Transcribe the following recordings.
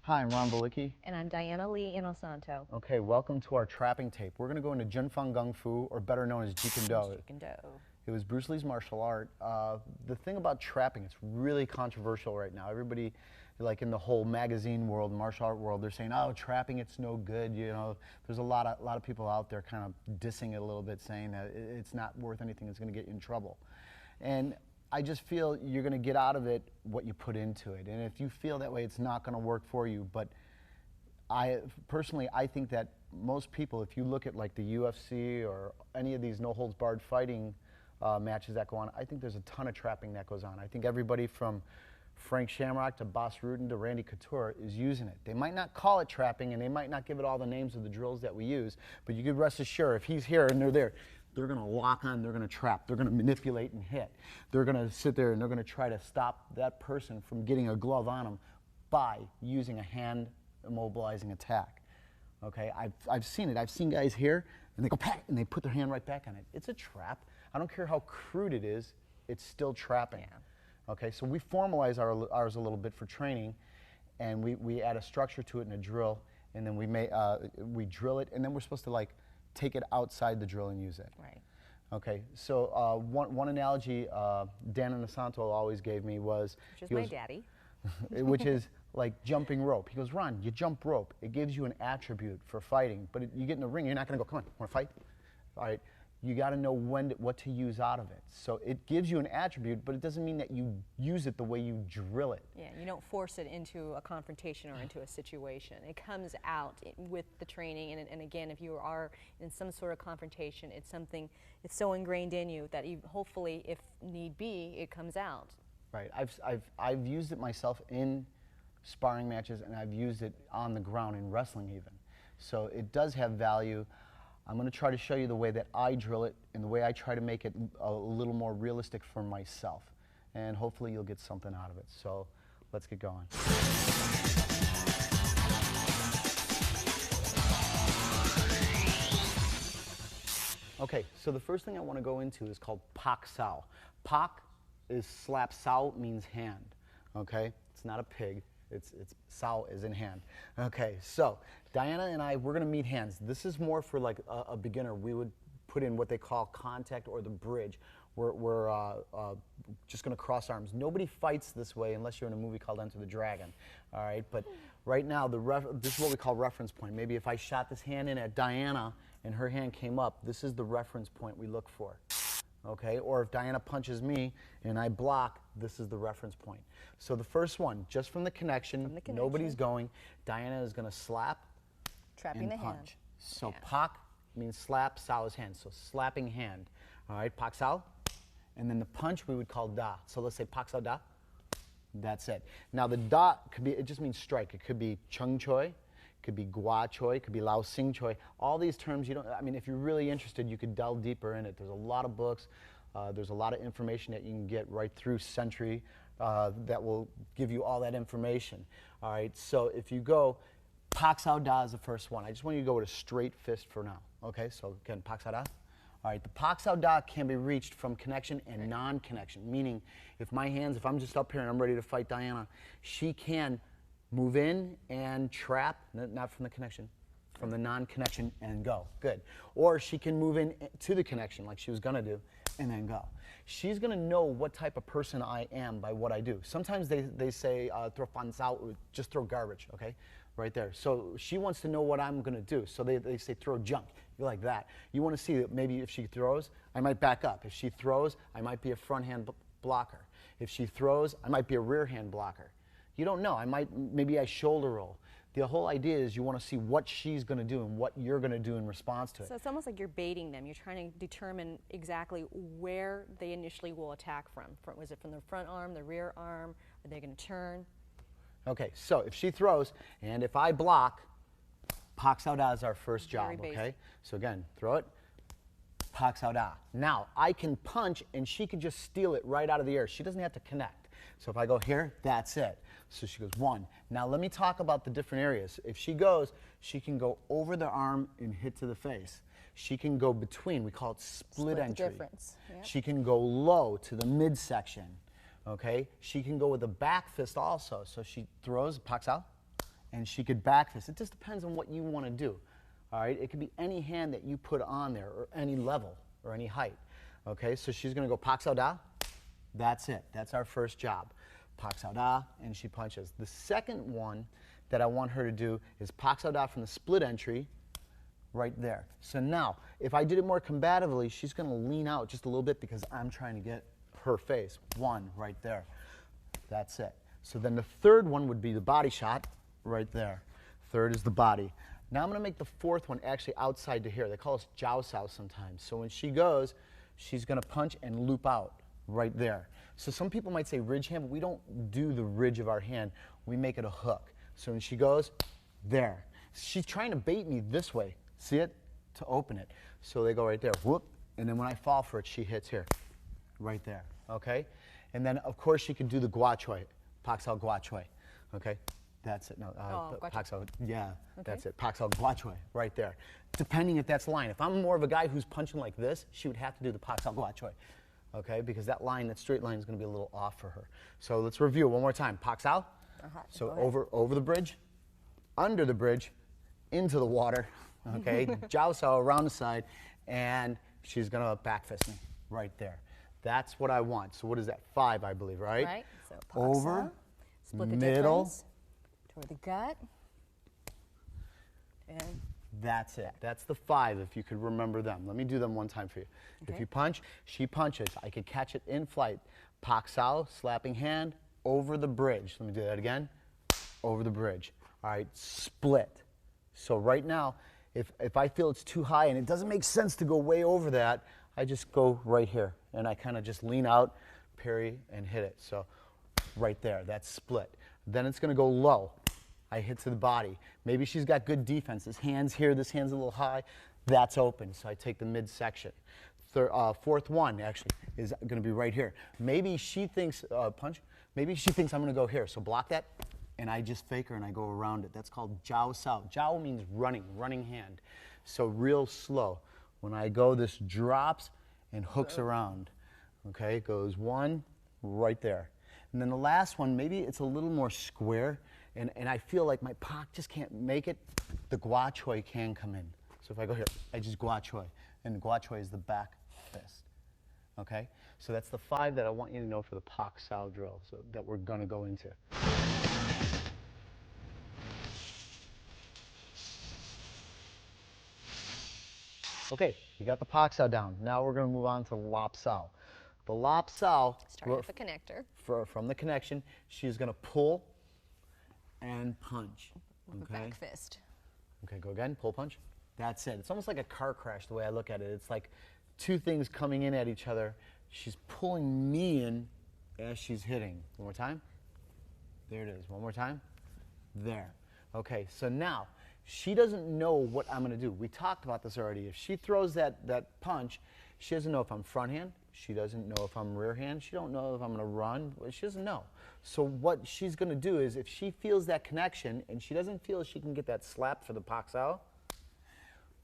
Hi, I'm Ron Balicki. And I'm Diana Lee Inosanto. Okay, welcome to our trapping tape. We're going to go into Junfeng Gung Fu, or better known as Jeet Kune. It was Bruce Lee's martial art. The thing about trapping, it's really controversial right now. Everybody, like in the whole magazine world, martial art world, they're saying, oh, trapping, it's no good. You know, there's a lot of people out there kind of dissing it a little bit, saying that it's not worth anything, it's going to get you in trouble. And I just feel you're going to get out of it what you put into it. And if you feel that way, it's not going to work for you. But personally, I think that most people, if you look at like the UFC or any of these no-holds-barred fighting matches that go on, I think there's a ton of trapping that goes on. I think everybody from Frank Shamrock to Boss Rutan to Randy Couture is using it. They might not call it trapping, and they might not give it all the names of the drills that we use, but you can rest assured if he's here and they're there, they're going to lock on, they're going to trap, they're going to manipulate and hit. They're going to sit there and they're going to try to stop that person from getting a glove on them by using a hand immobilizing attack. Okay, I've seen it. I've seen guys here and they go pat and they put their hand right back on it. It's a trap. I don't care how crude it is, it's still trapping. Yeah. Okay, so we formalize ours a little bit for training, and we add a structure to it in a drill, and then we drill it, and then we're supposed to like take it outside the drill and use it. Right. Okay, so one analogy Dan Inosanto always gave me was... Which is my daddy. which is like jumping rope. He goes, Ron, you jump rope. It gives you an attribute for fighting, but you get in the ring, you're not going to go, come on, want to fight? All right. You got to know what to use out of it. So it gives you an attribute, but it doesn't mean that you use it the way you drill it. Yeah, you don't force it into a confrontation or into a situation. It comes out with the training, and again, if you are in some sort of confrontation, it's so ingrained in you that hopefully, if need be, it comes out. Right. I've used it myself in sparring matches, and I've used it on the ground in wrestling even. So it does have value. I'm going to try to show you the way that I drill it and the way I try to make it a little more realistic for myself. And hopefully you'll get something out of it. So let's get going. Okay, so the first thing I want to go into is called Pak Sao. Pak is slap, Sao means hand. Okay, it's not a pig. It's Sao is in hand. Okay, so Diana and I, we're going to meet hands. This is more for like a beginner. We would put in what they call contact or the bridge. We're just going to cross arms. Nobody fights this way unless you're in a movie called Enter the Dragon. All right, but right now this is what we call reference point. Maybe if I shot this hand in at Diana and her hand came up, this is the reference point we look for. Okay, or if Diana punches me and I block, this is the reference point. So the first one, just from the connection, nobody's going. Diana is going to slap Trapping and the punch. hand. So Yeah. Pak means slap, Sao is hand. So slapping hand. All right, Pak Sao. And then the punch we would call Da. So let's say Pak Sao Da. That's it. Now the Da could be, it just means strike. It could be Chung Choi. Could be Gua Choi, could be Lao Sing Choi. All these terms, I mean, if you're really interested, you could delve deeper in it. There's a lot of books. There's a lot of information that you can get right through Century that will give you all that information. All right, so if you go, Pak Sao Da is the first one. I just want you to go with a straight fist for now. Okay, so again, Pak Sao Da. All right, the Pak Sao Da can be reached from connection and non-connection, meaning if I'm just up here and I'm ready to fight Diana, she can move in and trap, not from the connection, from the non-connection and go. Good. Or she can move in to the connection like she was going to do and then go. She's going to know what type of person I am by what I do. Sometimes they say throw fan sao, just throw garbage, okay? Right there. So she wants to know what I'm going to do. So they say throw junk. You're like that. You want to see that maybe if she throws, I might back up. If she throws, I might be a front hand blocker. If she throws, I might be a rear hand blocker. You don't know. Maybe I shoulder roll. The whole idea is you want to see what she's going to do and what you're going to do in response to it. So it's almost like you're baiting them. You're trying to determine exactly where they initially will attack from. Was it from the front arm, the rear arm? Are they going to turn? Okay, so if she throws and if I block, Pak Sao Da is our first job, Very okay? basic. So again, throw it, Pak Sao Da. Now, I can punch and she can just steal it right out of the air. She doesn't have to connect. So if I go here, that's it. So she goes one. Now let me talk about the different areas. If she goes, she can go over the arm and hit to the face. She can go between. We call it split entry. The difference. Yep. She can go low to the midsection. Okay? She can go with the back fist also. So she throws, Pak Sao, and she could back fist. It just depends on what you want to do. All right, it could be any hand that you put on there, or any level, or any height. Okay, so she's going to go pak sao da. That's it. That's our first job. Pak sao da, and she punches. The second one that I want her to do is pak sao da from the split entry, right there. So now, if I did it more combatively, she's going to lean out just a little bit because I'm trying to get her face. One, right there. That's it. So then the third one would be the body shot, right there. Third is the body. Now I'm going to make the fourth one actually outside to here. They call us jiao sao sometimes. So when she goes, she's going to punch and loop out right there. So some people might say ridge hand, but we don't do the ridge of our hand. We make it a hook. So when she goes, there. She's trying to bait me this way. See it? To open it. So they go right there. Whoop. And then when I fall for it, she hits here. Right there. Okay? And then, of course, she can do the gua choi. Pak sao gua choi. Okay? That's it. No, pak sao. Yeah, okay. That's it. Pak sao gua choi. Right there. Depending if that's line. If I'm more of a guy who's punching like this, she would have to do the pak sao gua choi. Okay? Because that line, that straight line is going to be a little off for her. So let's review one more time. Pak sao. So over the bridge, under the bridge, into the water. Okay? Jiao sao around the side, and she's going to back fist me right there. That's what I want. So what is that? 5, I believe, right? Right. So over, split the middle, difference toward the gut, and that's it. That's the 5, if you could remember them. Let me do them one time for you. Okay. If you punch, she punches. I could catch it in flight. Pak sao, slapping hand, over the bridge. Let me do that again. Over the bridge. All right, split. So right now, if I feel it's too high and it doesn't make sense to go way over that, I just go right here, and I kind of just lean out, parry, and hit it. So right there, that's split. Then it's going to go low. I hit to the body. Maybe she's got good defense. This hand's here, this hand's a little high. That's open, so I take the midsection. Fourth one, actually, is going to be right here. Maybe she thinks, punch, maybe she thinks I'm going to go here, so block that, and I just fake her and I go around it. That's called jiao sao. Jiao means running hand. So real slow. When I go, this drops and hooks around. Okay, it goes 1 right there. And then the last one, maybe it's a little more square, and I feel like my pak just can't make it. The gua choi can come in. So if I go here, I just gua choi, and the gua choi is the back fist. Okay, so that's the 5 that I want you to know for the pak sao drill, so that we're going to go into. Okay, you got the pak sao down. Now we're going to move on to lop sao. The lop sao, start at the connector. From the connection, she's going to pull and punch. With okay? Back fist. Okay, go again, pull, punch. That's it. It's almost like a car crash the way I look at it. It's like 2 things coming in at each other. She's pulling me in as she's hitting. One more time. There it is. One more time. There. Okay, so now, she doesn't know what I'm going to do. We talked about this already. If she throws that punch, she doesn't know if I'm front hand. She doesn't know if I'm rear hand. She don't know if I'm going to run. She doesn't know. So what she's going to do is if she feels that connection and she doesn't feel she can get that slap for the pak sao,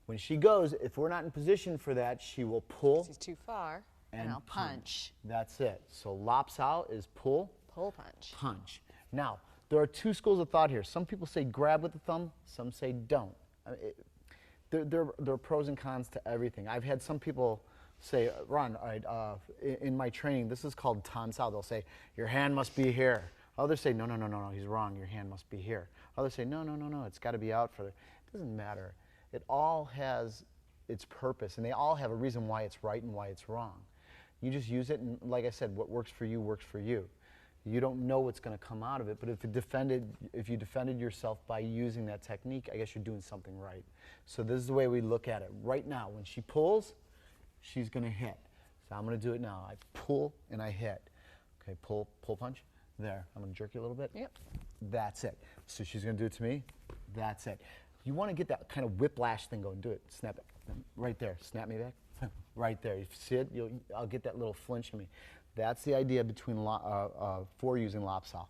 when she goes, if we're not in position for that, she will pull. She's too far, and I'll punch. That's it. So lop sao is pull. Pull, punch. Punch. Now, there are 2 schools of thought here. Some people say grab with the thumb. Some say don't. There are pros and cons to everything. I've had some people say, Ron, all right, in my training, this is called tan sao. They'll say, your hand must be here. Others say, no, he's wrong. Your hand must be here. Others say, no, it's got to be out further. It doesn't matter. It all has its purpose, and they all have a reason why it's right and why it's wrong. You just use it, and like I said, what works for you works for you. You don't know what's going to come out of it, but if you defended yourself by using that technique, I guess you're doing something right. So this is the way we look at it. Right now, when she pulls, she's going to hit. So I'm going to do it now. I pull and I hit. Okay, pull, punch. There. I'm going to jerk you a little bit. Yep. That's it. So she's going to do it to me. That's it. You want to get that kind of whiplash thing going. Do it. Snap it. Right there. Snap me back. Right there. You see it? I'll get that little flinch in me. That's the idea for using lop sao.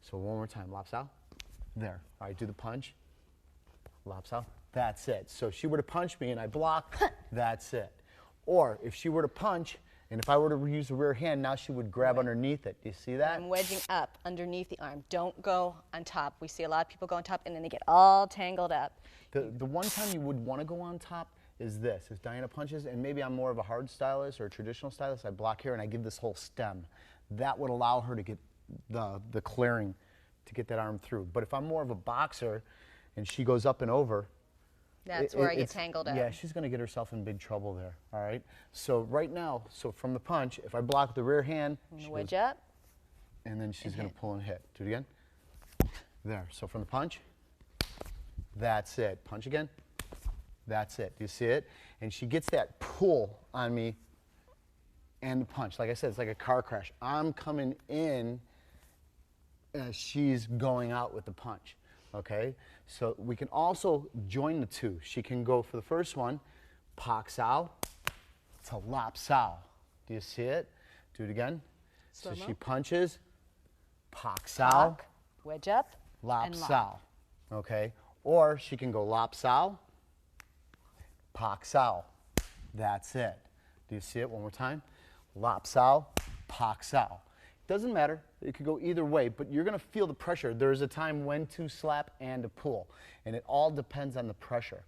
So one more time. Lop sao. There. All right, do the punch. Lop sao. That's it. So if she were to punch me and I block, that's it. Or if she were to punch And if I were to use the rear hand, now she would grab underneath it. Do you see that? I'm wedging up underneath the arm. Don't go on top. We see a lot of people go on top and then they get all tangled up. The one time you would want to go on top is this. If Diana punches, and maybe I'm more of a hard stylist or a traditional stylist, I block here and I give this whole stem. That would allow her to get the clearing to get that arm through. But if I'm more of a boxer and she goes up and over, that's where I get tangled up. Yeah, she's going to get herself in big trouble there, all right? So right now, from the punch, if I block with the rear hand, she wedge up. And then she's going to pull and hit. Do it again. There. So from the punch, that's it. Punch again. That's it. Do you see it? And she gets that pull on me and the punch. Like I said, it's like a car crash. I'm coming in as she's going out with the punch. Okay, so we can also join the two. She can go for the first one, pak sao to lap sao. Do you see it? Do it again. Slow-mo. So she punches, pak sao, wedge up, lap and sao. Okay, or she can go lap sao, pak sao. That's it. Do you see it one more time? Lap sao, pak sao. Doesn't matter. It could go either way, but you're going to feel the pressure. There's a time when to slap and to pull, and it all depends on the pressure.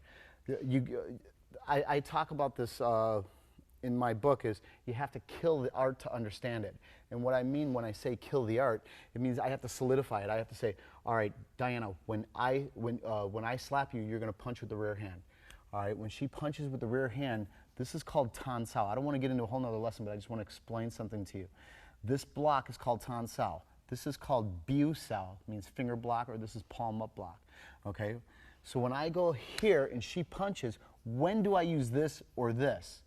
I talk about this in my book is you have to kill the art to understand it. And what I mean when I say kill the art, it means I have to solidify it. I have to say, all right, Diana, when I slap you, you're going to punch with the rear hand. All right, when she punches with the rear hand, this is called tan sao. I don't want to get into a whole nother lesson, but I just want to explain something to you. This block is called tan sao. This is called biu sao, means finger block, or this is palm up block. Okay? So when I go here and she punches, when do I use this or this?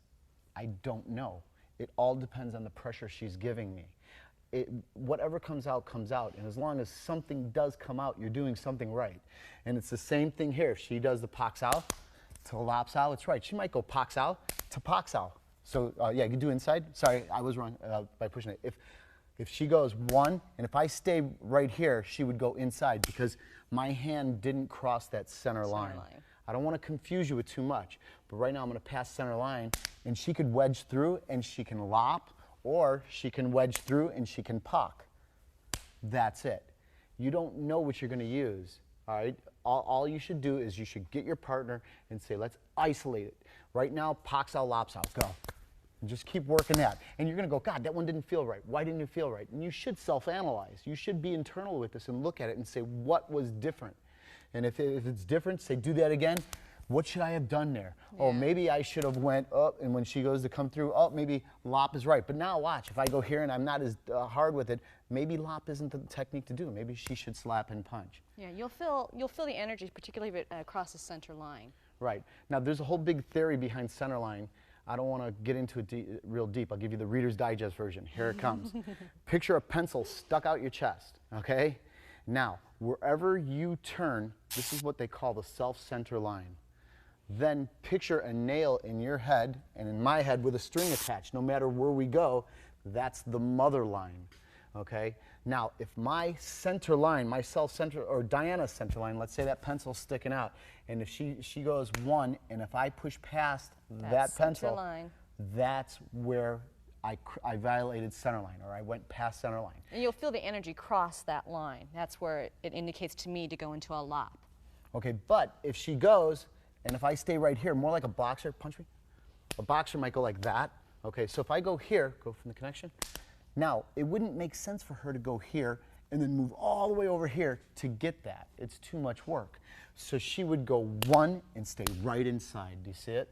I don't know. It all depends on the pressure she's giving me. Whatever comes out, comes out. And as long as something does come out, you're doing something right. And it's the same thing here. She does the pak sao to lap sao. It's right. She might go pak sao to pak sao. So yeah, you can do inside. Sorry, I was wrong by pushing it. If she goes one, and if I stay right here, she would go inside because my hand didn't cross that center line. I don't want to confuse you with too much, but right now I'm going to pass center line, and she could wedge through and she can lop, or she can wedge through and she can puck. That's it. You don't know what you're going to use, all right? All you should do is you should get your partner and say, let's isolate it. Right now, pak sao, lop sao, go. And just keep working that. And you're going to go, God, that one didn't feel right. Why didn't it feel right? And you should self-analyze. You should be internal with this and look at it and say, what was different? And if it's different, say, do that again. What should I have done there? Yeah. Oh, maybe I should have went up, and when she goes to come through, oh, maybe lop is right. But now watch, if I go here and I'm not as hard with it, maybe lop isn't the technique to do. Maybe she should slap and punch. Yeah, you'll feel the energy, particularly if it across the center line. Right. Now, there's a whole big theory behind center line. I don't want to get into it real deep. I'll give you the Reader's Digest version. Here it comes. Picture a pencil stuck out your chest, okay? Now, wherever you turn, this is what they call the self-center line. Then picture a nail in your head and in my head with a string attached. No matter where we go, that's the mother line, okay? Now, if my center line, my self-center, or Diana's center line, let's say that pencil's sticking out, and if she goes one, and if I push past that pencil, line. That's where I violated center line, or I went past center line. And you'll feel the energy cross that line. That's where it indicates to me to go into a lop. Okay, but if she goes, and if I stay right here, more like a boxer, punch me. A boxer might go like that. Okay, so if I go here, go from the connection. Now, it wouldn't make sense for her to go here and then move all the way over here to get that. It's too much work. So she would go one and stay right inside. Do you see it?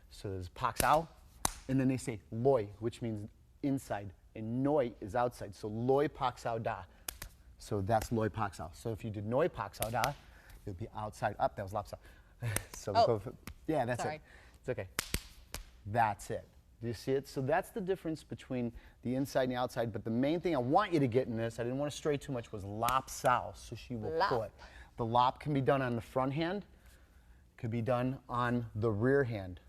So there's pak sao, and then they say loi, which means inside, and noi is outside. So loi pak sao da. So that's loi pak sao. So if you did noi pak sao da, it would be outside. Up, that was lap sao. So we'll go for, yeah, that's it. It's okay. That's it. Do you see it? So that's the difference between the inside and the outside. But the main thing I want you to get in this, I didn't want to stray too much, was lap sao. So she will pull it. The lop can be done on the front hand, could be done on the rear hand.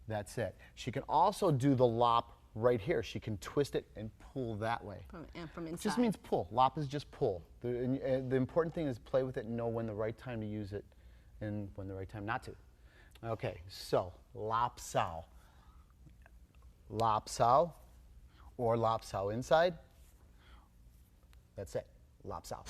That's it. She can also do the lop right here. She can twist it and pull that way. From inside. It just means pull. Lop is just pull. The important thing is play with it and know when the right time to use it and when the right time not to. Okay, so lap sao. Lap sao, or lap sao inside. That's it, lap sao.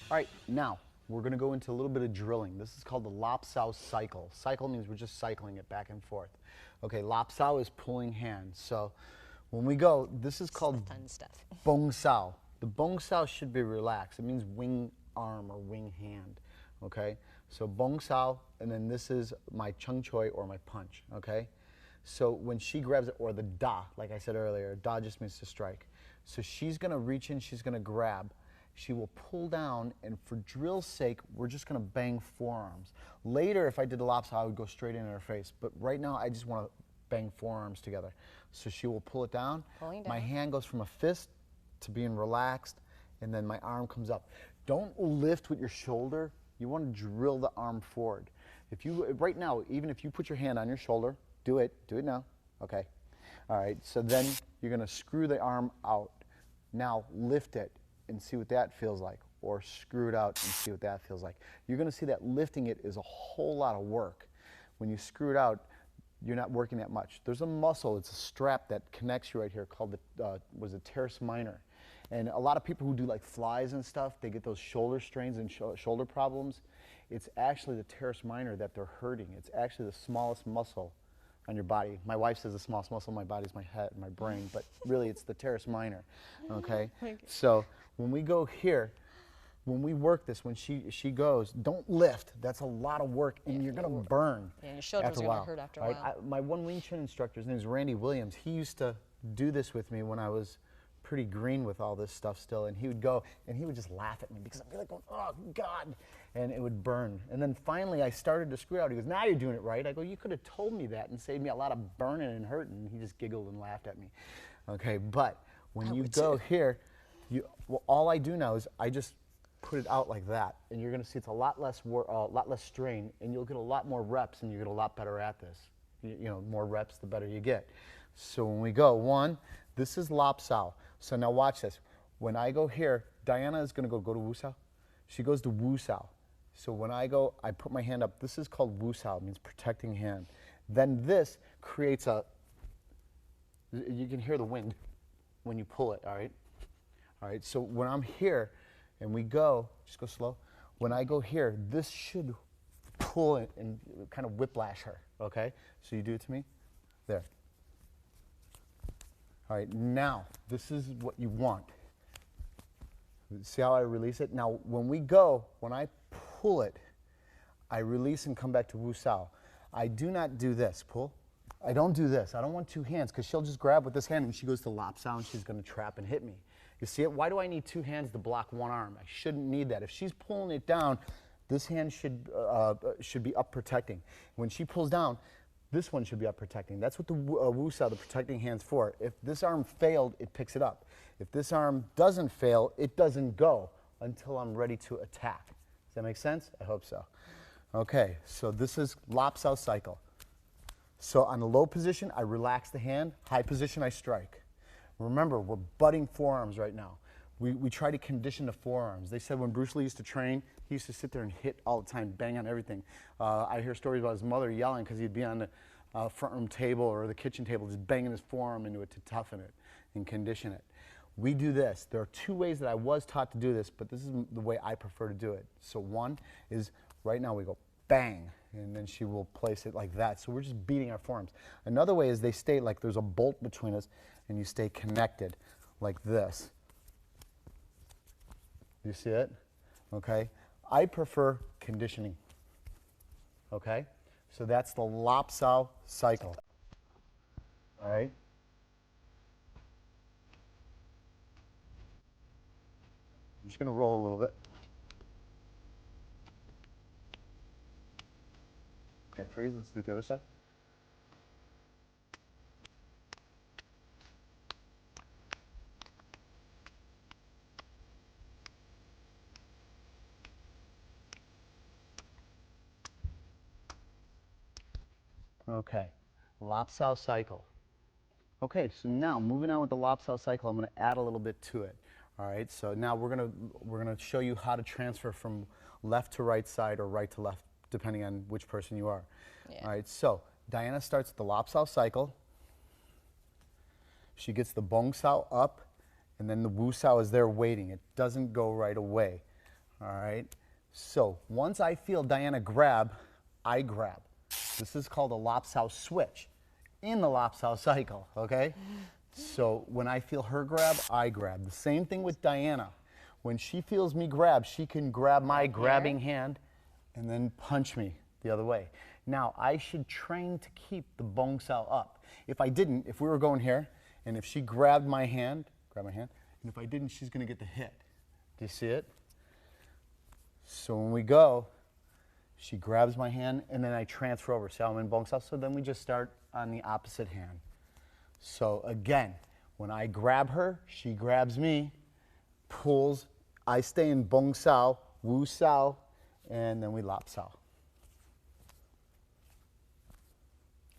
All right, now we're going to go into a little bit of drilling. This is called the lap sao cycle. Cycle means we're just cycling it back and forth. Okay, lap sao is pulling hands. So when we go, this is called fun stuff. bong sao. The bong sao should be relaxed. It means wing arm or wing hand. Okay, so bong sao, and then this is my chung choi or my punch. Okay, so when she grabs it, or the da, like I said earlier, da just means to strike. So she's going to reach in, she's going to grab. She will pull down, and for drill's sake, we're just going to bang forearms. Later, if I did the lap sao, I would go straight in her face. But right now, I just want to bang forearms together. So she will pull it down. Pulling down. My hand goes from a fist to being relaxed, and then my arm comes up. Don't lift with your shoulder. You want to drill the arm forward. If you, right now, even if you put your hand on your shoulder, do it now. Okay. All right, so then you're going to screw the arm out. Now lift it and see what that feels like, or screw it out and see what that feels like. You're going to see that lifting it is a whole lot of work. When you screw it out, you're not working that much. There's a muscle, it's a strap that connects you right here called the, was it teres minor. And a lot of people who do like flies and stuff, they get those shoulder strains and shoulder problems. It's actually the teres minor that they're hurting. It's actually the smallest muscle on your body. My wife says the smallest muscle in my body is my head, my brain, but really it's the teres minor, okay? So when we go here, when we work this, when she goes, don't lift. That's a lot of work, and you're gonna burn. Yeah, your shoulders are gonna hurt after a while. My one Wing Chun instructor, his name is Randy Williams. He used to do this with me when I was pretty green with all this stuff still, and he would go and he would just laugh at me because I'd be like going, oh God, and it would burn. And then finally I started to screw it out. He goes, now you're doing it right. I go, you could have told me that and saved me a lot of burning and hurting. And he just giggled and laughed at me. Okay, but when you go here, well, all I do now is I just put it out like that, and you're going to see it's a lot less strain, and you'll get a lot more reps, and you get a lot better at this. You know, more reps, the better you get. So when we go, one, this is lap sao. So now watch this. When I go here, Diana is going to go to wu sao. She goes to wu sao. So when I go, I put my hand up. This is called wu sao. It means protecting hand. Then this creates a, you can hear the wind when you pull it, all right? All right, so when I'm here and we go, just go slow. When I go here, this should pull it and kind of whiplash her, okay? So you do it to me. There. All right, now, this is what you want. See how I release it? Now, when we go, when I pull it, I release and come back to wu sao. I do not do this, pull. I don't do this. I don't want two hands, because she'll just grab with this hand and she goes to lap sao and she's going to trap and hit me. You see it? Why do I need two hands to block one arm? I shouldn't need that. If she's pulling it down, this hand should be up protecting. When she pulls down, this one should be up protecting. That's what the wu sao, the protecting hand's for. If this arm failed, it picks it up. If this arm doesn't fail, it doesn't go until I'm ready to attack. Does that make sense? I hope so. Okay, so this is lap sao cycle. So on the low position, I relax the hand. High position, I strike. Remember, we're butting forearms right now. We try to condition the forearms. They said when Bruce Lee used to train, he used to sit there and hit all the time, bang on everything. I hear stories about his mother yelling because he'd be on the front room table or the kitchen table just banging his forearm into it to toughen it and condition it. We do this. There are two ways that I was taught to do this, but this is the way I prefer to do it. So one is right now we go bang, and then she will place it like that. So we're just beating our forearms. Another way is they stay like there's a bolt between us, and you stay connected like this. You see it? Okay. I prefer conditioning. Okay? So that's the lap sao cycle. All right? I'm just going to roll a little bit. Okay, freeze. Let's do the other side. Okay, lap sao cycle. Okay, so now moving on with the lap sao cycle, I'm going to add a little bit to it. All right, so now we're gonna show you how to transfer from left to right side or right to left depending on which person you are. Yeah. All right, so Diana starts the lap sao cycle. She gets the bong sao up, and then the wu sao is there waiting. It doesn't go right away. All right, so once I feel Diana grab, I grab. This is called a lap sao switch in the lap sao cycle, okay? So when I feel her grab, I grab. The same thing with Diana. When she feels me grab, she can grab my grabbing hand and then punch me the other way. Now, I should train to keep the bong sao up. If I didn't, if we were going here, and if she grabbed my hand, and if I didn't, she's gonna get the hit. Do you see it? So when we go, she grabs my hand, and then I transfer over. See how I'm in bong sao? So then we just start on the opposite hand. So again, when I grab her, she grabs me, pulls, I stay in bong sao, wu sao, and then we lap sao.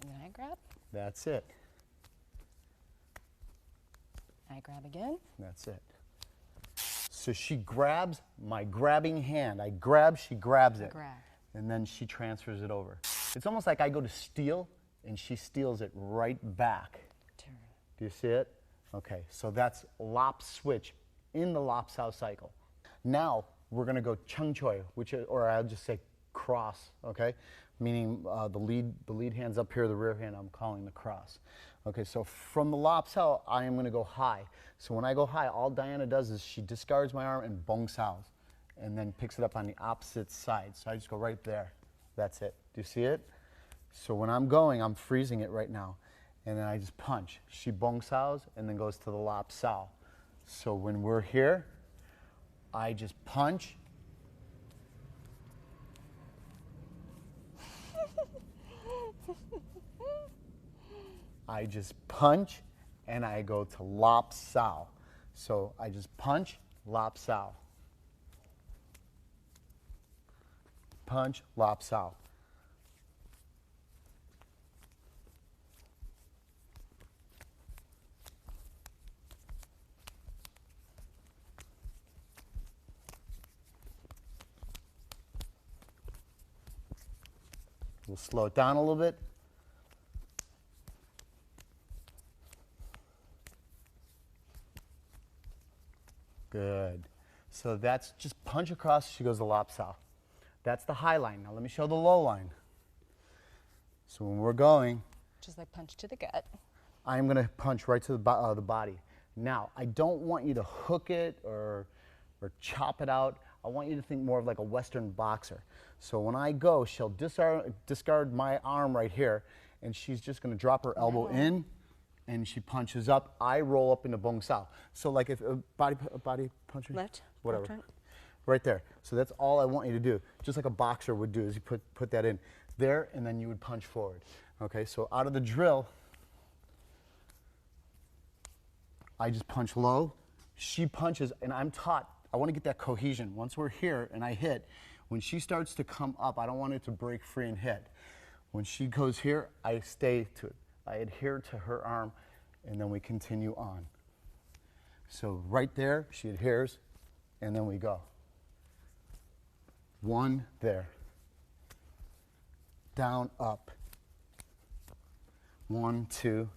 And then I grab. That's it. I grab again. That's it. So she grabs my grabbing hand. I grab, she grabs it. Grab. And then she transfers it over. It's almost like I go to steal, and she steals it right back. Turn. Do you see it? Okay, so that's lap switch in the lap sao cycle. Now we're gonna go chung choi, which is, or I'll just say cross, okay? Meaning the lead hand's up here, the rear hand I'm calling the cross. Okay, so from the lap sao, I am gonna go high. So when I go high, all Diana does is she discards my arm and bong saos, and then picks it up on the opposite side. So I just go right there. That's it. Do you see it? So when I'm going, I'm freezing it right now. And then I just punch. She bong saos and then goes to the lap sao. So when we're here, I just punch. I just punch and I go to lap sao. So I just punch, lap sao. Punch, lap sao. We'll slow it down a little bit. Good. So that's just punch across, she goes to lap sao. That's the high line. Now let me show the low line. So when we're going, Just like punch to the gut. I'm going to punch right to the body. Now, I don't want you to hook it or chop it out. I want you to think more of like a Western boxer. So when I go, she'll discard my arm right here, and she's just going to drop her elbow in, and she punches up. I roll up into bong sao. So like if a body punch, Left, whatever, left, right. right there. So that's all I want you to do. Just like a boxer would do, is you put that in there, and then you would punch forward. Okay, so out of the drill, I just punch low. She punches, and I'm taught, I want to get that cohesion. Once we're here and I hit, when she starts to come up, I don't want it to break free and hit. When she goes here, I stay to it. I adhere to her arm, and then we continue on. So right there, she adheres, and then we go. One, there. Down, up. 1, 2.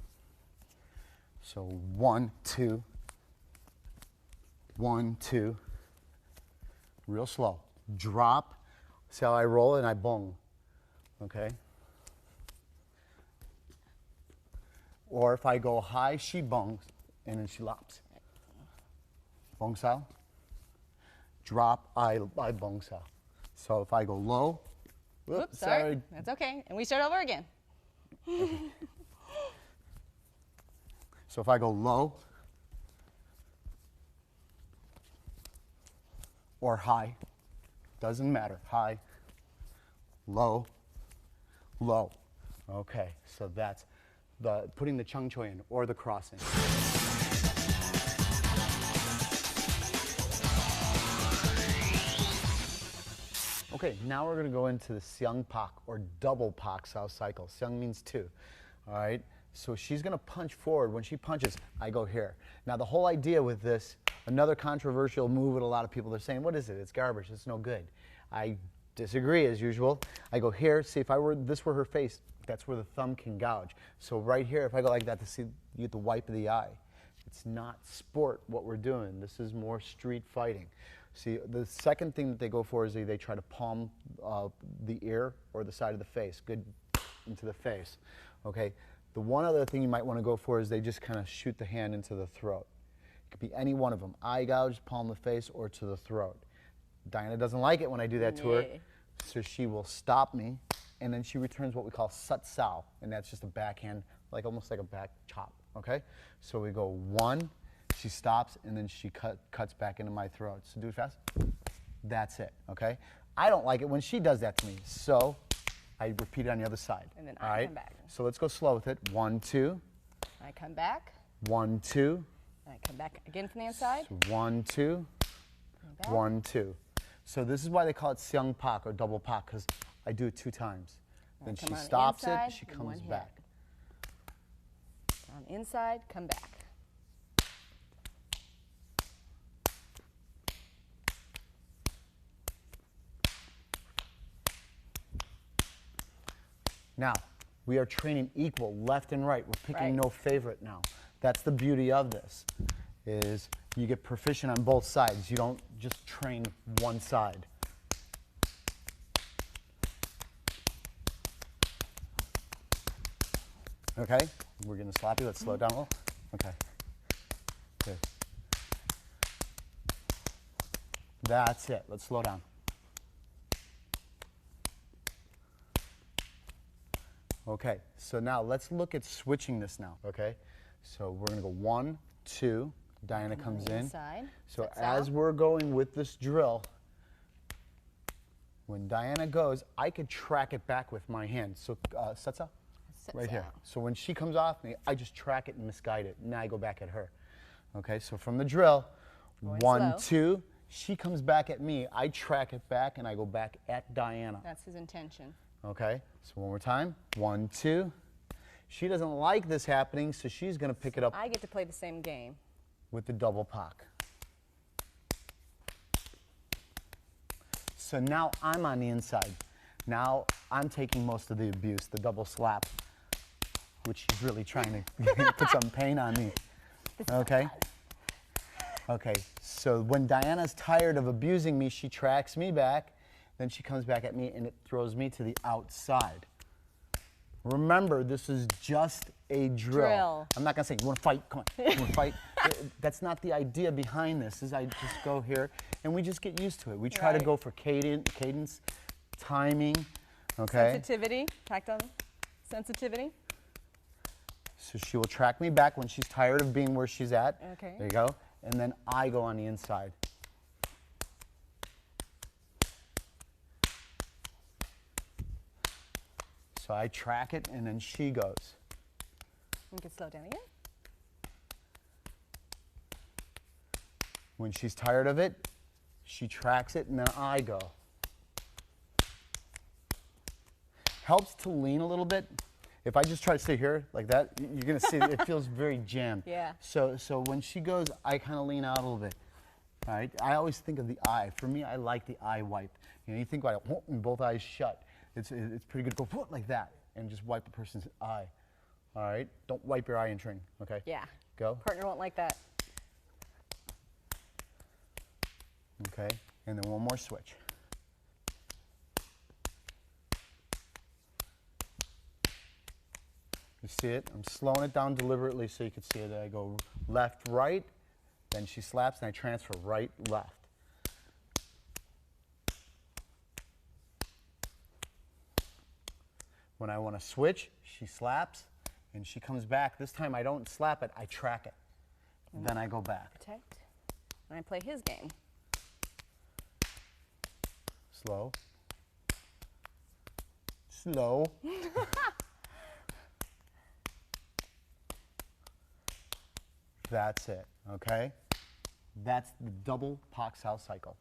So 1, 2. 1, 2. Real slow. Drop. See how I roll and I bong. Okay? Or if I go high, she bongs, and then she lops. Bong sao. Drop, I bong sao. So if I go low, Oops, sorry. That's okay. And we start over again. Okay. So if I go low or high, doesn't matter. High, low, low. Okay, so that's the putting the chung choi in or the crossing. Okay, now we're going to go into the seung pak or double pak sao cycle. Seung means two. All right, so she's going to punch forward. When she punches, I go here. Now the whole idea with this, another controversial move with a lot of people, they're saying, what is it? It's garbage. It's no good. I Disagree as usual. I go here, see if this were her face, that's where the thumb can gouge. So right here, if I go like that to see, you get the wipe of the eye. It's not sport what we're doing. This is more street fighting. See, the second thing that they go for is they try to palm the ear or the side of the face, good into the face. Okay. The one other thing you might want to go for is they just kind of shoot the hand into the throat. It could be any one of them, eye gouge, palm of the face, or to the throat. Diana doesn't like it when I do that to her, so she will stop me, and then she returns what we call sut sao, and that's just a backhand, like almost like a back chop, okay? So we go 1, she stops, and then she cuts back into my throat. So do it fast. That's it, okay? I don't like it when she does that to me, so I repeat it on the other side. And then I come back. So let's go slow with it. 1, 2. I come back. 1, 2. I come back again from the inside. So 1, 2. 1, 2. So this is why they call it seong pak or double pak, because I do it 2 times. Then she stops it, she comes back. On inside, come back. Now, we are training equal, left and right. We're picking no favorite now. That's the beauty of this, is you get proficient on both sides. You don't just train one side. Okay, we're getting sloppy. Let's slow down a little. Okay, good. That's it. Let's slow down. Okay, so now let's look at switching this now, okay? So we're gonna go 1, 2, Diana comes in. Inside. So as we're going with this drill, when Diana goes, I could track it back with my hand. So satsa, right here. So when she comes off me, I just track it and misguide it. Now I go back at her. Okay, so from the drill, 1, 2, she comes back at me, I track it back and I go back at Diana. That's his intention. Okay, so one more time. 1, 2. She doesn't like this happening, so she's going to pick it up. I get to play the same game. With the double pak. So now I'm on the inside. Now I'm taking most of the abuse, the double slap, which she's really trying to put some pain on me. Okay? Okay, so when Diana's tired of abusing me, she tracks me back. Then she comes back at me and it throws me to the outside. Remember, this is just a drill. I'm not going to say, you want to fight? Come on. You want to fight? That's not the idea behind this, is I just go here and we just get used to it. We try to go for cadence, timing, okay? Sensitivity, tactile sensitivity. So she will track me back when she's tired of being where she's at. Okay. There you go. And then I go on the inside. So I track it, and then she goes. You can slow down again. When she's tired of it, she tracks it, and then I go. Helps to lean a little bit. If I just try to stay here like that, you're going to see it feels very jammed. Yeah. So when she goes, I kind of lean out a little bit. All right. I always think of the eye. For me, I like the eye wipe. You know, you think about it, and both eyes shut. It's pretty good to go like that and just wipe the person's eye. All right? Don't wipe your eye entering, okay? Yeah. Go. Partner won't like that. Okay, and then one more switch. You see it? I'm slowing it down deliberately so you can see it. I go left, right, then she slaps and I transfer right, left. When I want to switch, she slaps, and she comes back. This time I don't slap it, I track it. Then I go back. Protect. And I play his game. Slow. Slow. That's it, okay? That's the double pak sao cycle.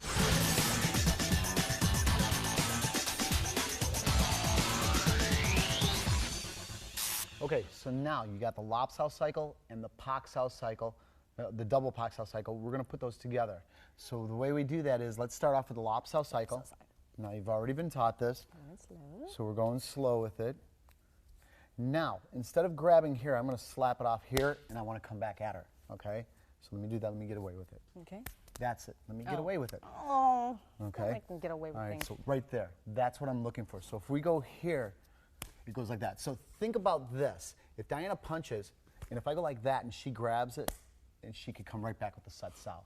Okay, so now you got the lop sao cycle and the pak sao cycle, the double pak sao cycle. We're going to put those together. So the way we do that is, let's start off with the lop sao cycle. Now you've already been taught this, so we're going slow with it. Now, instead of grabbing here, I'm going to slap it off here, and I want to come back at her, okay? So let me do that. Let me get away with it. Okay. That's it. Let me get away with it. Oh. Okay. I can get away with All right, things. so right there. That's what I'm looking for. So if we go here, it goes like that. So think about this. If Diana punches, and if I go like that and she grabs it, and she could come right back with the sat sao.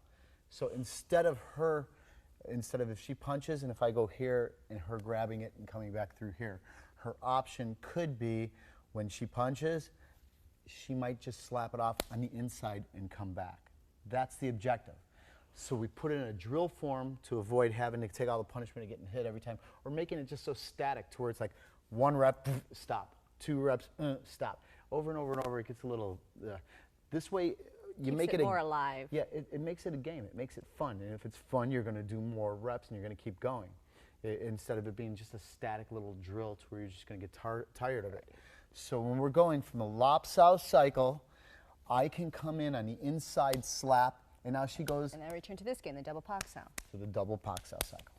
So instead of if she punches and if I go here and her grabbing it and coming back through here, her option could be when she punches, she might just slap it off on the inside and come back. That's the objective. So we put it in a drill form to avoid having to take all the punishment of getting hit every time, or making it just so static to where it's like 1 rep, stop, 2 reps, stop. Over and over and over, it gets a little, this way, you make it more alive. Yeah, it makes it a game. It makes it fun. And if it's fun, you're going to do more reps and you're going to keep going. Instead of it being just a static little drill to where you're just going to get tired of it. So when we're going from the lop sao cycle, I can come in on the inside slap, and now she goes. And then return to this game, the double pak sao. To the double pak sao cycle.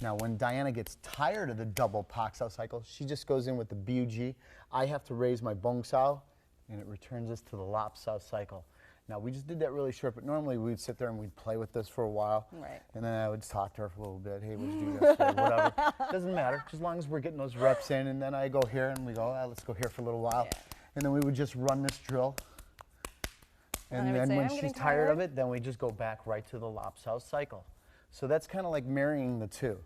Now when Diana gets tired of the double pak sao cycle, she just goes in with the BUG. I have to raise my bong sao, and it returns us to the lop sao cycle. Now, we just did that really short, but normally we'd sit there and we'd play with this for a while. Right. And then I would talk to her for a little bit. Hey, what'd you do yesterday? Whatever. Doesn't matter, just as long as we're getting those reps in. And then I go here and we go, let's go here for a little while. Yeah. And then we would just run this drill. And then when she's tired of it, then we just go back right to the lop sao cycle. So that's kind of like marrying the two.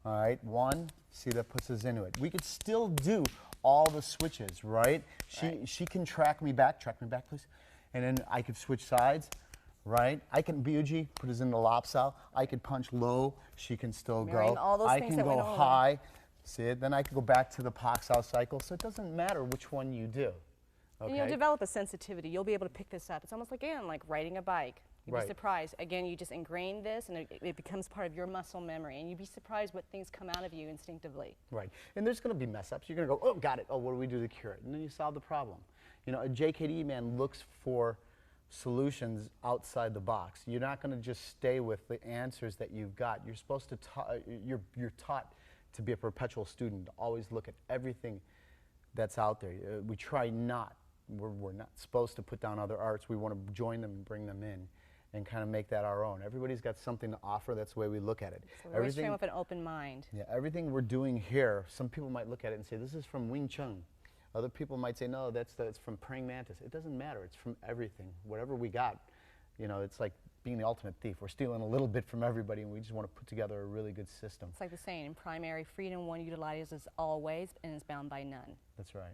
All right, 1, see, that puts us into it. We could still do all the switches, right? She can track me back, please. And then I could switch sides, right? I can BUG, put us into lop sao. I could punch low, she can still go. All those I things can that go high, see it? Then I can go back to the pak sao cycle. So it doesn't matter which one you do. Okay? And you'll develop a sensitivity. You'll be able to pick this up. It's almost like, again, like riding a bike. You'd be surprised. Again, you just ingrain this, and it becomes part of your muscle memory. And you'd be surprised what things come out of you instinctively. Right. And there's going to be mess-ups. You're going to go, oh, got it. Oh, what do we do to cure it? And then you solve the problem. You know, a JKD man looks for solutions outside the box. You're not going to just stay with the answers that you've got. You're supposed to, you're taught to be a perpetual student, to always look at everything that's out there. We try not. We're not supposed to put down other arts. We want to join them and bring them in and kind of make that our own. Everybody's got something to offer. That's the way we look at it. So we're always trained with an open mind. Yeah, everything we're doing here, some people might look at it and say, this is from Wing Chun. Other people might say, no, that's from praying mantis. It doesn't matter. It's from everything. Whatever we got, you know, it's like being the ultimate thief. We're stealing a little bit from everybody, and we just want to put together a really good system. It's like the saying, in primary, freedom one utilizes always and is bound by none. That's right.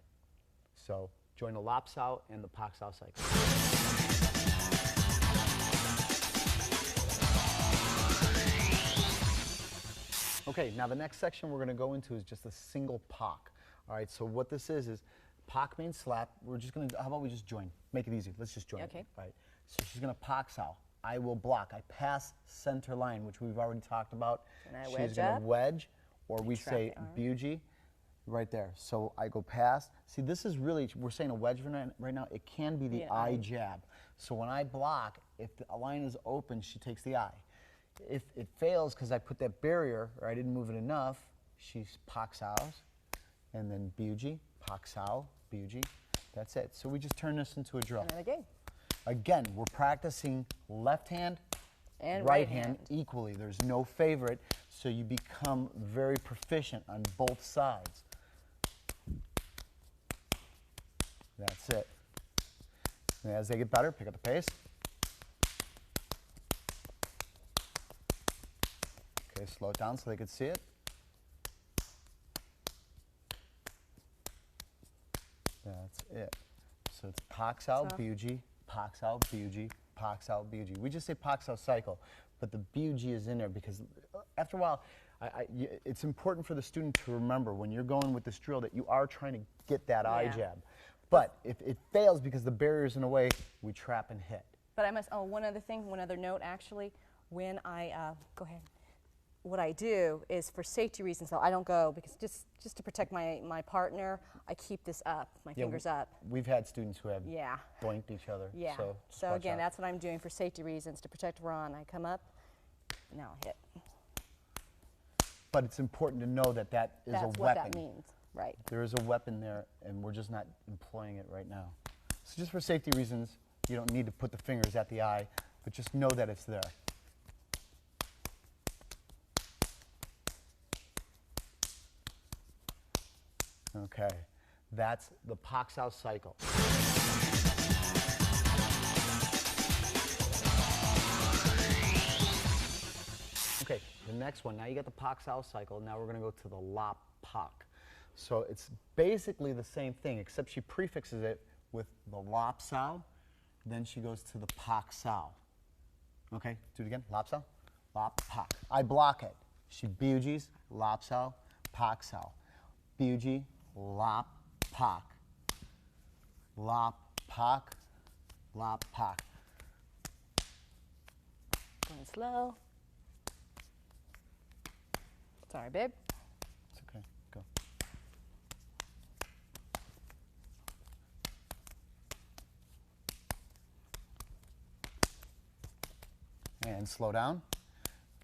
So join the lop sao and the pak sao cycle. Okay, now the next section we're going to go into is just a single pak. All right, so what this is pak means slap. We're just going to, how about we just join? Make it easy. Let's just join. Okay. All right, so she's going to pak sao. I will block. I pass center line, which we've already talked about. And I she's going to wedge, or we say BUG, right there. So I go past. See, this is really, we're saying a wedge right now. It can be the eye jab. So when I block, if the line is open, she takes the eye. If it fails because I put that barrier, or I didn't move it enough, she pak saos, and then BUG, pak sao, BUG. That's it. So we just turn this into a drill. And again. Again, we're practicing left hand and right hand equally. There's no favorite, so you become very proficient on both sides. That's it. And as they get better, pick up the pace. Okay, slow it down so they can see it. That's it. So it's pak sao, BUG, pak sao, BUG, pak sao, BUG. We just say pak sao cycle, but the BUG is in there because after a while, it's important for the student to remember when you're going with this drill that you are trying to get that eye jab. But if it fails because the barrier's in the way, we trap and hit. But I must, one other thing, one other note actually, when I, go ahead. What I do is for safety reasons, though, I don't go because just to protect my partner, I keep this up, my fingers up. We've had students who have doinked each other. Yeah. So again, that's what I'm doing for safety reasons to protect Ron. I come up, and now I'll hit. but it's important to know that that is That's a weapon. what that means, right. There is a weapon there, and we're just not employing it right now. So just for safety reasons, you don't need to put the fingers at the eye, but just know that it's there. Okay, that's the Pak Sao cycle. Okay, the next one, now you got the Pak Sao cycle, now we're going to go to the Lap Pak. So it's basically the same thing, except she prefixes it with the Lap Sao, then she goes to the Pak Sao. Okay, do it again, Lap Sao, Lap Pak. I block it. She Biujis, Lap Sao, Pak Sao. Biuji, Lap Pak. Lap Pak, Lap Pak. Going slow. Sorry, babe. It's okay, go. And slow down.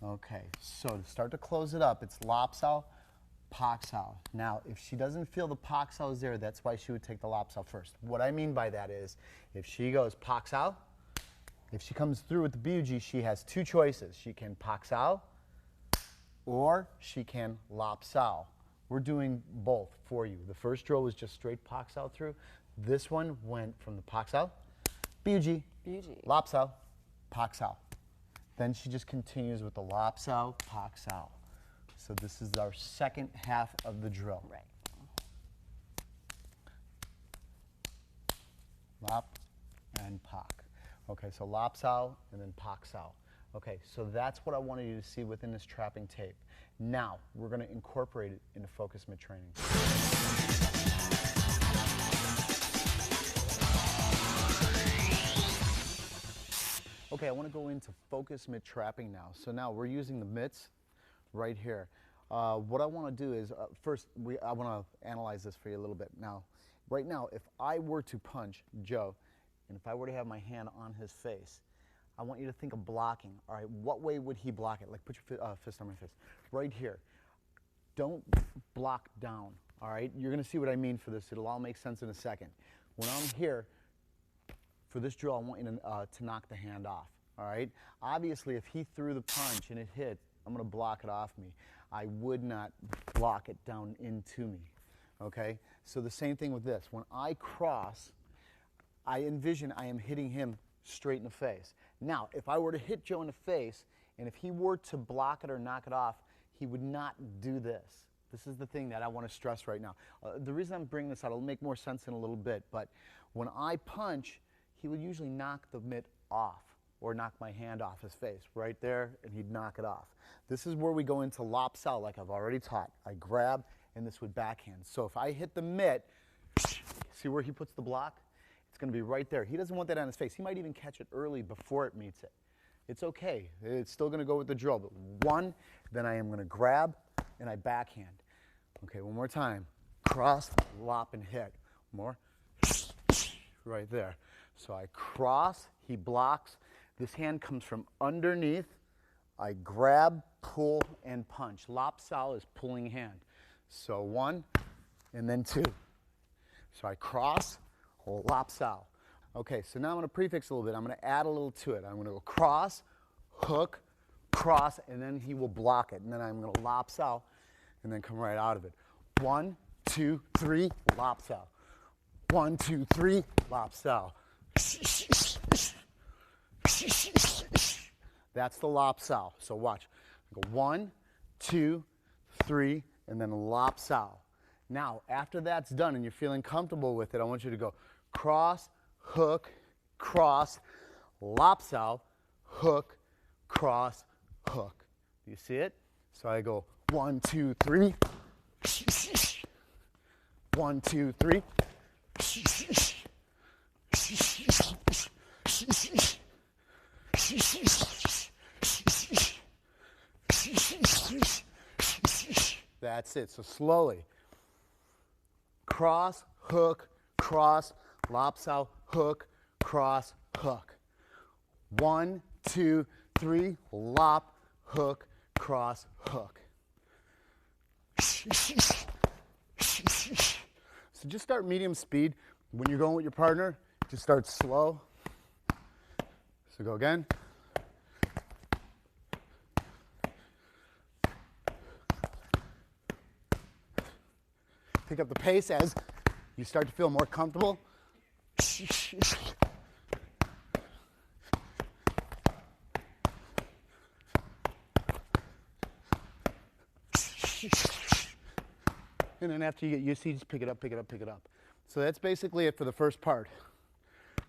Okay, so to start to close it up, it's Lap Sao, Pak Sao. Now, if she doesn't feel the Pak Sao is there, that's why she would take the Lap Sao first. What I mean by that is, if she goes Pak Sao, if she comes through with the Biuji, she has two choices. She can Pak Sao, or she can Lap Sao. We're doing both for you. The first drill was just straight Pak Sao through. This one went from the Pak Sao, Biuji, Lap Sao, Pak Sao. Then she just continues with the Lap Sao, Pak Sao. So this is our second half of the drill. Right. Lap and Pak. Okay, so Lap Sao and then Pak Sao. Okay, so that's what I wanted you to see within this trapping tape. Now, we're going to incorporate it into focus mid training. Okay, I want to go into focus mid trapping now. So now we're using the mitts right here. What I want to do is, first, I want to analyze this for you a little bit. Now, right now, if I were to punch Joe, and if I were to have my hand on his face, I want you to think of blocking. All right, what way would he block it? Like, put your fist on my face. Right here. Don't block down, all right? You're going to see what I mean for this. It'll all make sense in a second. When I'm here, for this drill, I want you to knock the hand off, all right? Obviously, if he threw the punch and it hit, I'm going to block it off me. I would not block it down into me, okay? So the same thing with this. When I cross, I envision I am hitting him straight in the face. Now, if I were to hit Joe in the face, and if he were to block it or knock it off, he would not do this. This is the thing that I want to stress right now. The reason I'm bringing this out, it'll make more sense in a little bit, but when I punch, he would usually knock the mitt off or knock my hand off his face right there, and he'd knock it off. This is where we go into Lap Sao, like I've already taught. I grab, and this would backhand. So if I hit the mitt, see where he puts the block? It's going to be right there. He doesn't want that on his face. He might even catch it early before it meets it. It's okay. It's still going to go with the drill. But one, then I am going to grab, and I backhand. Okay, one more time. Cross, lop, and hit. More. Right there. So I cross, he blocks. This hand comes from underneath. I grab, pull, and punch. Lap Sao is pulling hand. So one, and then two. So I cross, Lap Sao. Okay, so now I'm going to prefix a little bit. I'm going to add a little to it. I'm going to go cross, hook, cross, and then he will block it. And then I'm going to Lap Sao, and then come right out of it. 1, 2, 3, Lap Sao. 1, 2, 3, Lap Sao. That's the Lap Sao. So watch. Go 1, 2, 3, and then Lap Sao. Now, after that's done and you're feeling comfortable with it, I want you to go cross, hook, cross, Lap Sao, hook, cross, hook. Do you see it? So I go 1, 2, 3. 1, 2, 3. That's it. So slowly. Cross, hook, cross, Lap Sao, hook, cross, hook. 1, 2, 3, lop, hook, cross, hook. So just start medium speed. When you're going with your partner, just start slow. So go again. Pick up the pace as you start to feel more comfortable. And then after you get used to it, just pick it up, pick it up, pick it up. So that's basically it for the first part.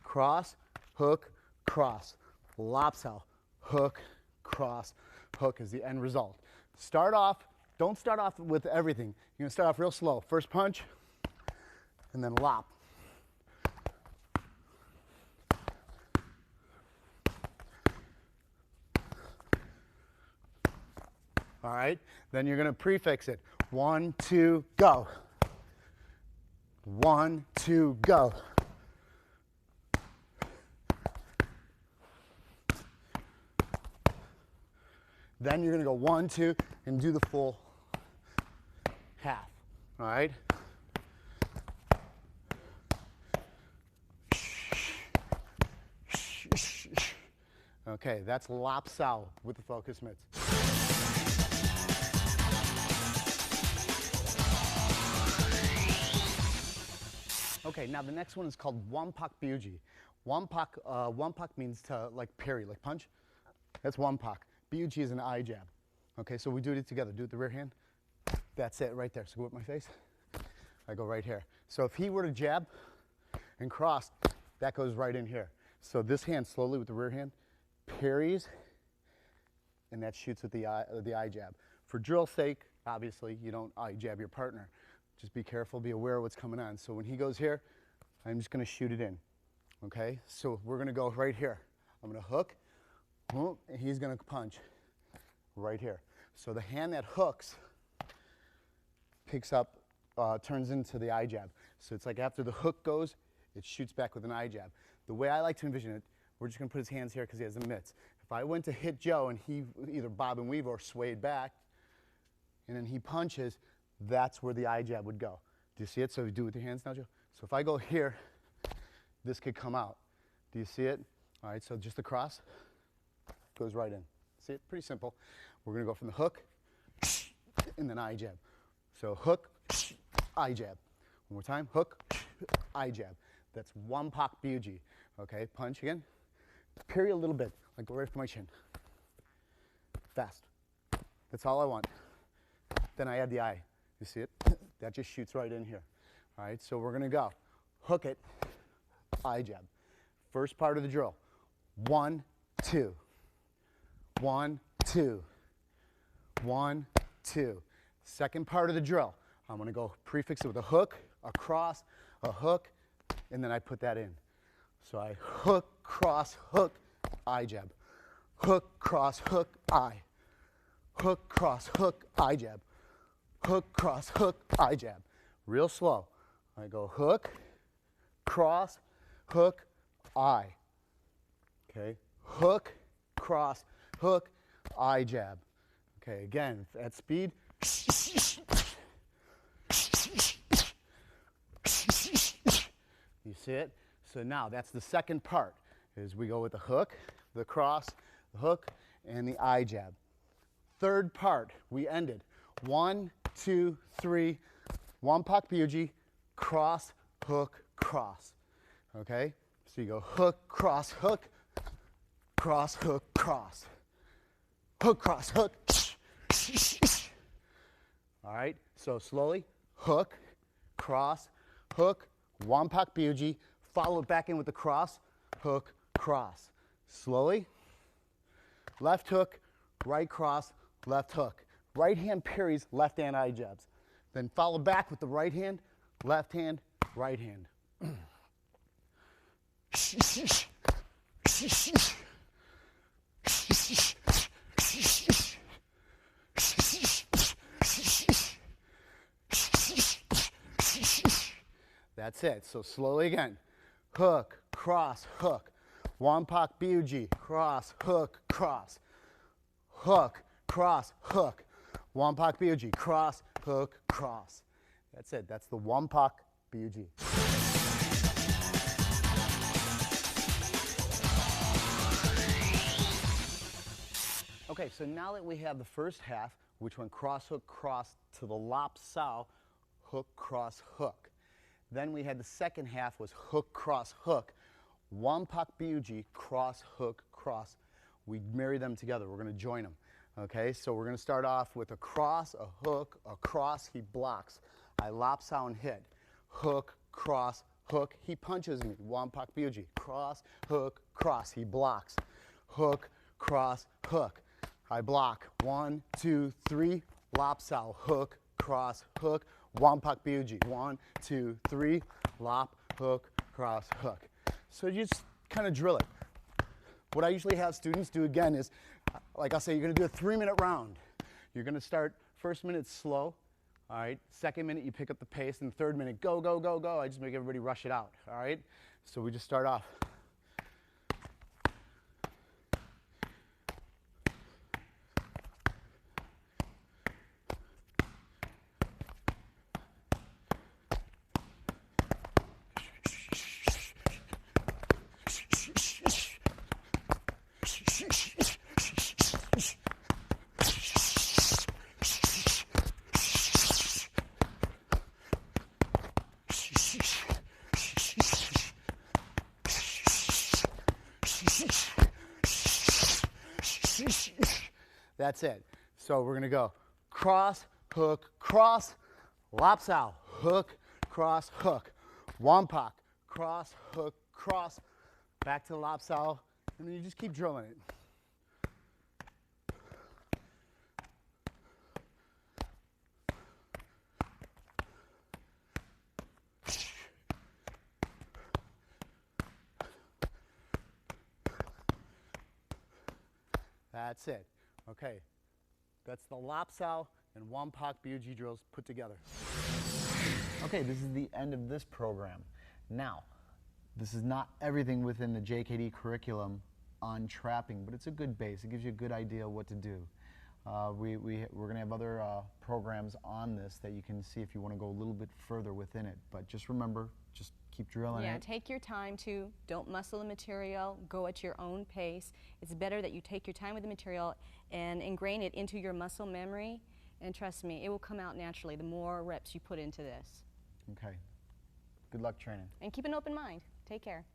Cross, hook, cross. Lopsal, hook, cross, hook is the end result. Start off, don't start off with everything. You're gonna start off real slow. First punch, and then lop. All right, then you're gonna prefix it. 1, 2, go. 1, 2, go. Then you're gonna go 1, 2, and do the full half. All right? Okay, that's Lopsal with the focus mitts. Okay, now the next one is called Wampak Byuji. Wampak means to like parry, like punch. That's Wampak. Byuji is an eye jab. Okay, so we do it together. Do it with the rear hand. That's it right there. So go with my face. I go right here. So if he were to jab and cross, that goes right in here. So this hand slowly with the rear hand parries, and that shoots with the eye jab. For drill's sake, obviously, you don't eye jab your partner. Just be careful, be aware of what's coming on. So when he goes here, I'm just gonna shoot it in, okay? So we're gonna go right here. I'm gonna hook, and he's gonna punch right here. So the hand that hooks picks up, turns into the eye jab. So it's like after the hook goes, it shoots back with an eye jab. The way I like to envision it, we're just gonna put his hands here because he has the mitts. If I went to hit Joe and he either bob and weave or swayed back, and then he punches, that's where the eye jab would go. Do you see it? So you do it with your hands now, Joe? So if I go here, this could come out. Do you see it? All right, so just the cross goes right in. See it? Pretty simple. We're gonna go from the hook, and then eye jab. So hook, eye jab. One more time, hook, eye jab. That's Wampak Byuji. Okay, punch again. Parry a little bit, like go right for my chin. Fast. That's all I want. Then I add the eye. You see it? That just shoots right in here. All right, so we're gonna go. Hook it, eye jab. First part of the drill. 1, 2. 1, 2. 1, 2. Second part of the drill. I'm gonna go prefix it with a hook, a cross, a hook, and then I put that in. So I hook, cross, hook, eye jab. Hook, cross, hook, eye. Hook, cross, hook, eye jab. Hook, cross, hook, eye jab. Real slow. I go hook, cross, hook, eye. Okay, hook, cross, hook, eye jab. Okay, again, at speed. You see it? So now that's the second part, is we go with the hook, the cross, the hook, and the eye jab. Third part, we ended. 1, 2, 3, Wampak Byuji, cross, hook, cross. Okay? So you go hook, cross, hook, cross, hook, cross. Hook, cross, hook. All right? So slowly, hook, cross, hook, Wampak Byuji, follow it back in with the cross, hook, cross. Slowly, left hook, right cross, left hook. Right hand parries, left hand eye jabs. Then follow back with the right hand, right hand. That's it. So slowly again. Hook, cross, hook. Wampak Byuji, cross, hook, cross. Hook, cross, hook. Wampak Biuji. Cross, hook, cross. That's it. That's the Wampak Biuji. Okay, so now that we have the first half, which went cross, hook, cross to the lap sao, hook, cross, hook. Then we had the second half was hook, cross, hook. Wampak Biuji, cross, hook, cross. We marry them together. We're going to join them. Okay, so we're going to start off with a cross, a hook, a cross. He blocks. I lap sao and hit. Hook, cross, hook. He punches me. Wampak Biuji. Cross, hook, cross. He blocks. Hook, cross, hook. I block. 1, 2, 3. Lap sao. Hook, cross, hook. Wampak Biuji. 1, 2, 3. Lap, hook, cross, hook. So you just kind of drill it. What I usually have students do again is, like I'll say, you're going to do a 3-minute round. You're going to start first minute slow. All right. Second minute you pick up the pace, and third minute go, go, go, go. I just make everybody rush it out. All right. So we just start off. That's it. So we're going to go cross, hook, cross, lap sao, hook, cross, hook, wampak, cross, hook, cross, back to the lap sao, and then you just keep drilling it. That's it. Okay, that's the lap sao and wampak biuji drills put together. Okay, this is the end of this program. Now, this is not everything within the JKD curriculum on trapping, but it's a good base. It gives you a good idea of what to do. We're going to have other programs on this that you can see if you want to go a little bit further within it. But just remember, just keep drilling it. Yeah, take your time to, don't muscle the material, go at your own pace. It's better that you take your time with the material and ingrain it into your muscle memory. And trust me, it will come out naturally the more reps you put into this. Okay. Good luck training. And keep an open mind. Take care.